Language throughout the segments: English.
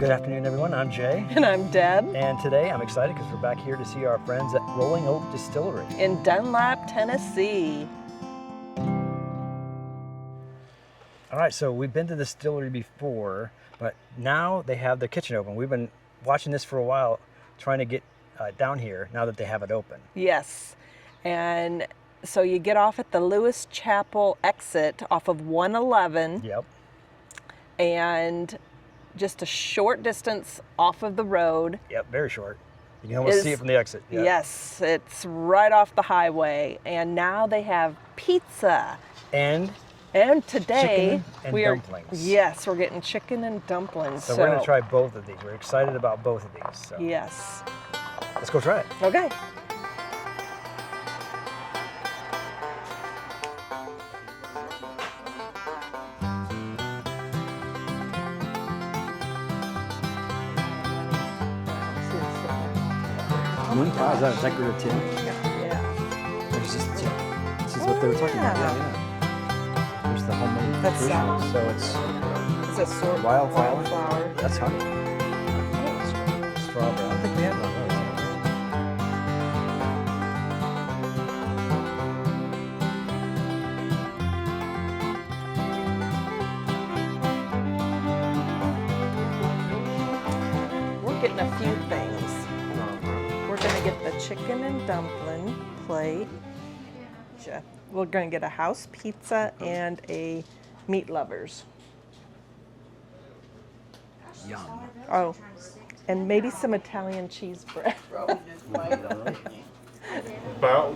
Good afternoon, everyone. I'm Jay. And I'm Deb. And today I'm excited because we're back here to see our friends at Rolling Oak Distillery In Dunlap, Tennessee. All right, so we've been to the distillery before, but now they have the kitchen open. We've been watching this for a while, trying to get down here now that they have it open. Yes. And so you get off at the Lewis Chapel exit off of 111. Yep. And just a short distance off of the road. Yep, very short. You can almost see it from the exit. Yep. Yes, it's right off the highway. And now they have pizza. And today chicken and we dumplings. Yes, we're getting chicken and dumplings. So we're going to try both of these. We're excited about both of these. So Yes. let's go try it. Okay. Wow, is that a decorative tin? Yeah. There's just tin. This is what they were talking about. Yeah. There's the homemade That's traditional. So it's Is it sort wildflower. wildflower? That's honey. Strawberry. I don't think we have one of those. We're getting a few things. We're gonna get the chicken and dumpling plate. We're gonna get a house pizza and a meat lovers. Yum. Oh, and maybe some Italian cheese bread. About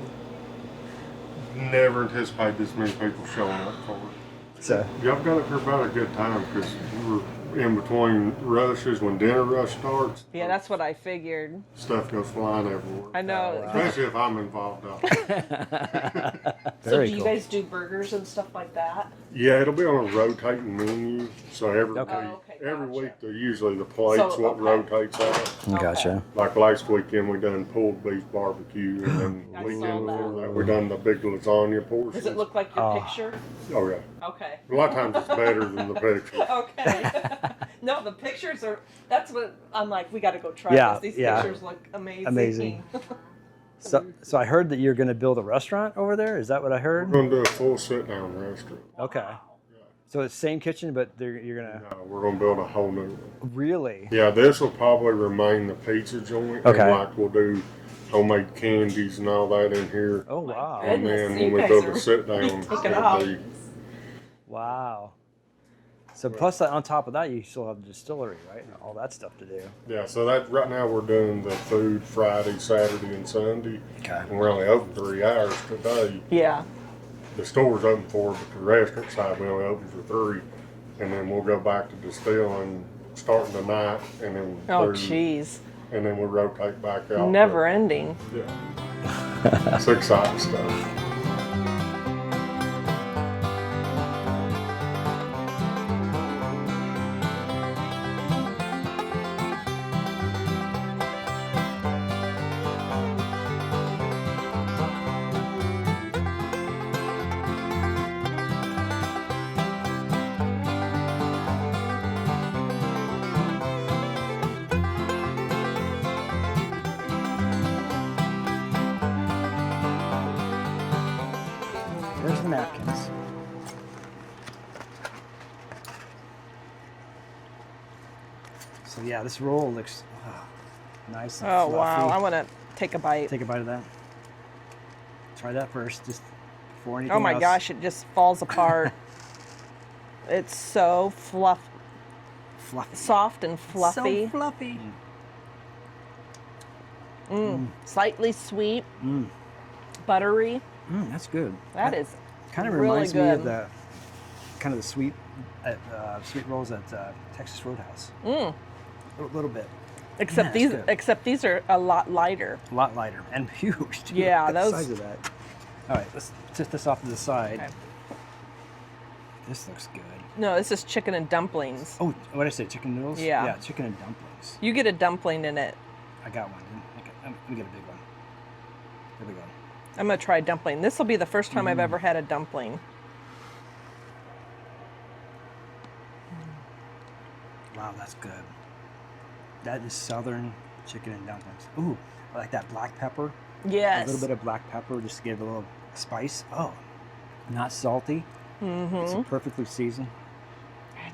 never anticipated this many people showing up for it. So Y'all got up here about a good time because we were in between rushes. When dinner rush starts, Yeah, that's what I figured. stuff goes flying everywhere. I know. Especially if I'm involved. So very do you cool. guys do burgers and stuff like that? Yeah, it'll be on a rotating menu. So every Okay. Oh, okay, every gotcha. week, they're usually the plates So, what okay. rotates out. Gotcha. Like last weekend, we done pulled beef barbecue, and then I the weekend saw that. before that, we done the big lasagna portion. Does it look like your Oh. picture? Oh yeah. Okay. A lot of times it's better than the picture. Okay. No, the pictures are, that's what, I'm like, we gotta go try Yeah, this. These yeah. pictures look amazing. Amazing. So I heard that you're going to build a restaurant over there. Is that what I We're heard? gonna do a full sit-down restaurant. Okay. So it's same kitchen, but you're going to We're gonna build a whole new one. really. Yeah, this will probably remain the pizza joint. Okay. And like we'll do homemade candies and all that in here. Oh wow. And Goodness, then you when we guys build are a sit-down, taking it'll off. be Wow. So plus that, on top of that, you still have the distillery, right? And all that stuff to do. yeah. So that right now we're doing the food Friday, Saturday, and Sunday. Okay. And we're only open 3 hours today. Yeah. The store's open 4, but the restaurant side we only open for 3. And then we'll go back to distilling starting tonight, and then Oh, through- jeez. and then we'll rotate back out. Never ending. Yeah. It's exciting stuff. There's the napkins. So yeah, this roll looks nice and Oh, fluffy. wow. I wanna take a bite. Take a bite of that. Try that first, just before anything Oh my else. gosh, it just falls apart. It's so Fluffy. soft and fluffy. So fluffy. Slightly sweet, buttery. That's good. That is Kind of really reminds me good. of the kind of the sweet rolls at Texas Roadhouse. A little bit. Except Yeah, these, it's good. except these are a lot lighter. A lot lighter and huge too. Yeah, Look at the those- size of that. All right, let's set this off to the side. Okay. This looks good. No, this is chicken and dumplings. Oh, what did I say? Chicken noodles? Yeah. Yeah, chicken and dumplings. You get a dumpling in it. I got one. Okay, let me get a big one. There we go. I'm gonna try a dumpling. This will be the first time I've ever had a dumpling. Wow, that's good. That is Southern chicken and dumplings. Ooh, I like that black pepper. Yes. A little bit of black pepper just to give it a little spice. Oh, not salty. It's perfectly seasoned.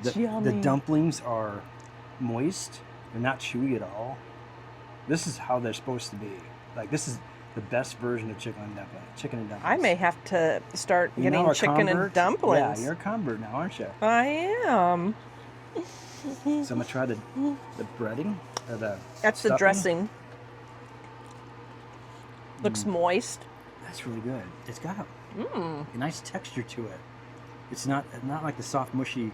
That's The yummy. dumplings are moist. They're not chewy at all. This is how they're supposed to be. Like, this is the best version of chicken and dumplings. I may have to start You're now getting a chicken and convert? dumplings. Yeah, you're a convert now, aren't you? I am. So I'm gonna try the breading or the That's the stuffing. dressing. Looks moist. That's really good. It's got a nice texture to it. It's not like the soft mushy.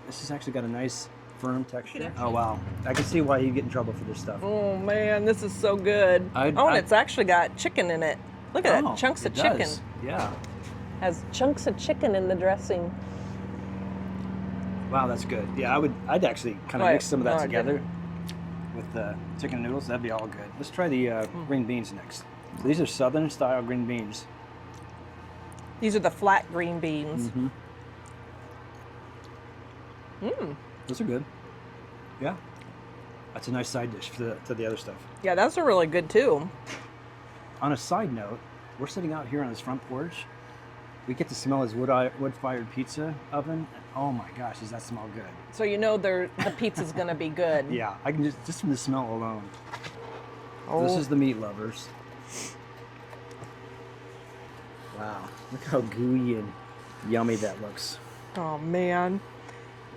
This has actually got a nice firm texture. Oh wow! I can see why you get in trouble for this stuff. Oh man, this is so good. And it's actually got chicken in it. Look at that, chunks of chicken. Does. Yeah. Has chunks of chicken in the dressing. Wow, that's good. Yeah, I'd actually kind of Right. mix some of that No, I together with the chicken noodles. That'd be all good. Let's try the green beans next. So these are Southern style green beans. These are the flat green beans. Those are good. Yeah. That's a nice side dish to the other stuff. Yeah, those are really good too. On a side note, we're sitting out here on this front porch. We get to smell his wood-fired pizza oven. And oh my gosh, does that smell good? So you know the pizza's gonna be good. Yeah, I can just from the smell alone. Oh. This is the meat lovers. Wow, look how gooey and yummy that looks. Oh man.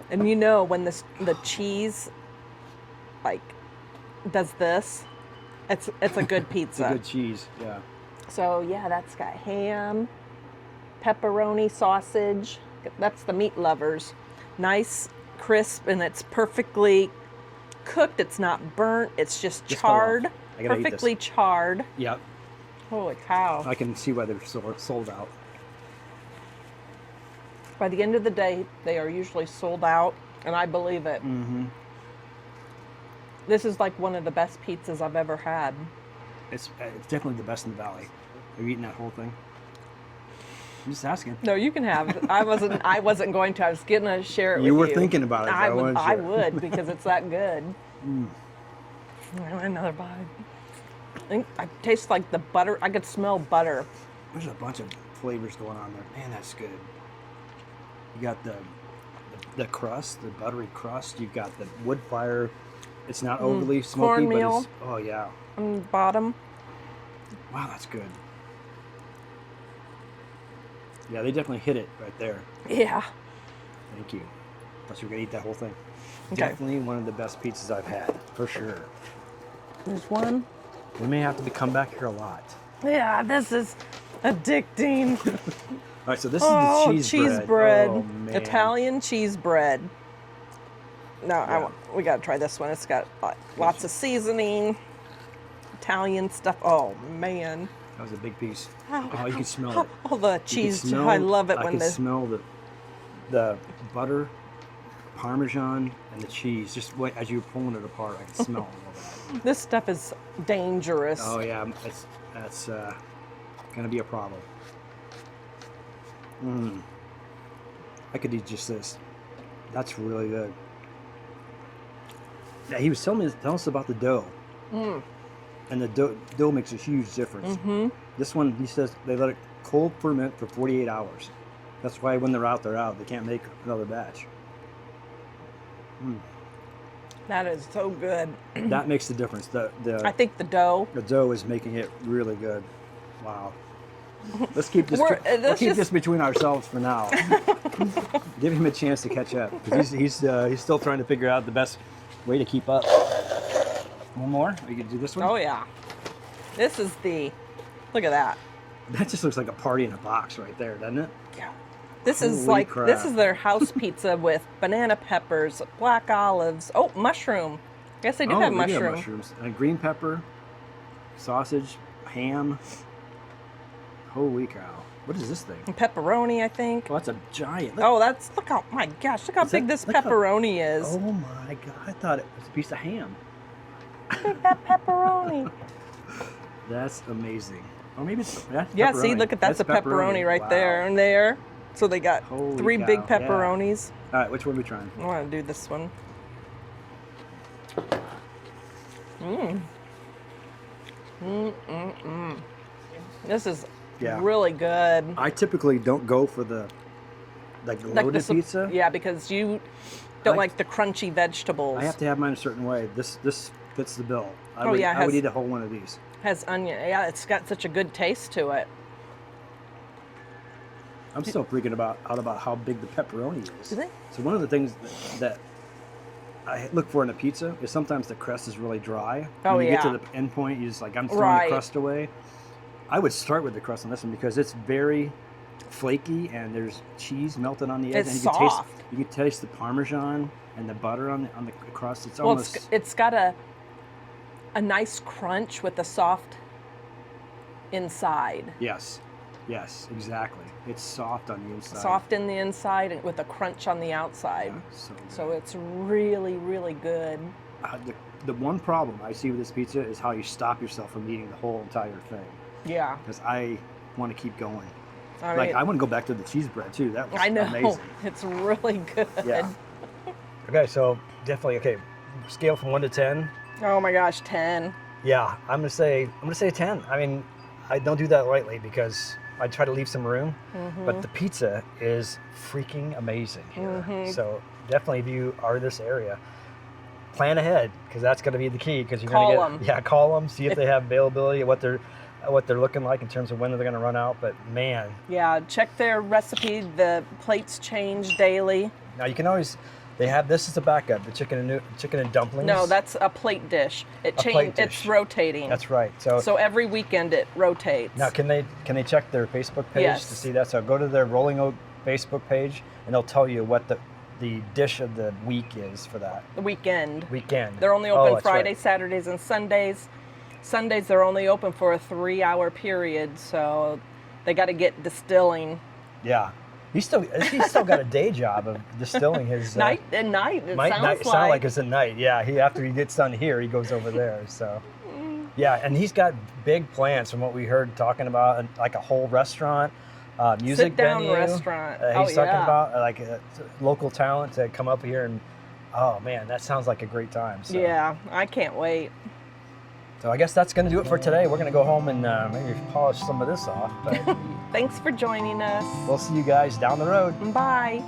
And you know when the cheese like does this, it's a good It's pizza. a good cheese, yeah. So yeah, that's got ham, pepperoni, sausage. That's the meat lovers. Nice, crisp, and it's perfectly cooked. It's not burnt. It's just Just fell off. charred. I gotta eat this. Perfectly charred. Yep, Holy cow. I can see why they're sold out. By the end of the day, they are usually sold out, and I believe it. This is like one of the best pizzas I've ever had. It's definitely the best in the valley. Are you eating that whole thing? I'm just asking. No, you can have it. I wasn't going to. I was going to share it with you. You were thinking about it. I but would, wasn't I sure. would because it's that good. Another bite. I taste like the butter. I could smell butter. There's a bunch of flavors going on there. Man, that's good. You got the crust, the buttery crust. You've got the wood fire. It's not overly smoky, but cornmeal. it's, oh yeah. On the bottom. Wow, that's good. Yeah, they definitely hit it right there. Yeah. Thank you. Thought you were gonna eat that whole thing. Okay. Definitely one of the best pizzas I've had, for sure. There's one. We may have to come back here a lot. Yeah, this is addicting. All right, so this is the cheese bread. Oh, man. Italian cheese bread. No, Yeah. we got to try this one. It's got lots of seasoning, Italian stuff. Oh man. That was a big piece. Oh, you can smell it. All the You can cheese. smell- I love it I when can the smell the butter, Parmesan, and the cheese. Just as you were pulling it apart, I can smell all that. this stuff is dangerous. Oh yeah, that's gonna be a problem. I could eat just this. That's really good. Yeah, he was telling us about the dough. And the dough makes a huge difference. This one, he says they let it cold ferment for 48 hours. That's why when they're out, they're out. They can't make another batch. That is so good. That makes the difference. I think the dough. The dough is making it really good. Wow. Let's keep this. Let's keep just- this between ourselves for now. Give him a chance to catch up because he's still trying to figure out the best way to keep up. One more. We can do this one. Oh yeah. This is the. Look at that. That just looks like a party in a box right there, doesn't it? Yeah. This is Holy like crap. this is their house pizza with banana peppers, black olives. Oh, mushroom. I guess they do have we do mushroom. mushrooms. And green pepper, sausage, ham. Holy cow! What is this thing? And pepperoni, I think. Oh, that's a giant. Oh, look how my gosh, look how Is that- big this look how- pepperoni is. Oh my god! I thought it was a piece of ham. Look at that pepperoni. That's amazing. Or maybe it's that's Yeah, see, pepperoni. look at that's a pepperoni right Wow. there and there. So they got Holy 3 cow, big yeah. pepperonis. All right, which one are we trying? I want to do this one. This is Yeah. really good. I typically don't go for the loaded pizza. Yeah, because you don't I- like the crunchy vegetables. I have to have mine a certain way. This fits the bill. I Oh, would, yeah, it I would has- eat a whole one of these. Has onion. Yeah, it's got such a good taste to it. I'm still freaking out about how big the pepperoni is. Is it? So one of the things that I look for in a pizza is sometimes the crust is really dry. Oh, when you get yeah. to the end point, you just like, I'm throwing Right. the crust away. I would start with the crust on this one because it's very flaky and there's cheese melted on the edge. It's and you can soft. you can taste the Parmesan and the butter on the crust. It's Well, almost it's got a nice crunch with a soft inside. yes, exactly. It's soft on the inside. Soft in the inside and with a crunch on the outside. So, So it's really, really good. the one problem I see with this pizza is how you stop yourself from eating the whole entire thing. Yeah. Because I want to keep going. I Like mean, I want to go back to the cheese bread too. That was I know. amazing. It's really good. Yeah. Okay, so definitely scale from 1 to 10. Oh my gosh, 10. Yeah, I'm gonna say 10. I mean, I don't do that lightly because I try to leave some room. But the pizza is freaking amazing here. So definitely, if you are in this area, plan ahead because that's going to be the key. Because you're Call going to them. call them, see if they have availability, what they're looking like in terms of when they're going to run out. But man, Yeah, check their recipe. The plates change daily. now you can always. They have this as a backup, the chicken and dumplings. No, that's a plate dish. It plate changes. dish. It's rotating. That's right. So every weekend it rotates. Now, can they check their Facebook page Yes. to see that? So go to their Rolling Oak Facebook page, and they'll tell you what the dish of the week is for that The weekend. weekend. They're only Oh, open that's right. Fridays, Saturdays, and Sundays. Sundays they're only open for a 3-hour period, so they got to get distilling. Yeah, he's still got a day job of distilling his Night and night. It might sounds not sound like it's at night. Yeah, after he gets done here, he goes over there. So yeah, and he's got big plans from what we heard talking about, like a whole restaurant. Music Sit-down venue. restaurant. He's talking yeah. about local talent to come up here and oh man, that sounds like a great time. So. Yeah, I can't wait. So I guess that's going to do it for today. We're going to go home and maybe polish some of this off. But Thanks for joining us. we'll see you guys down the road. Bye.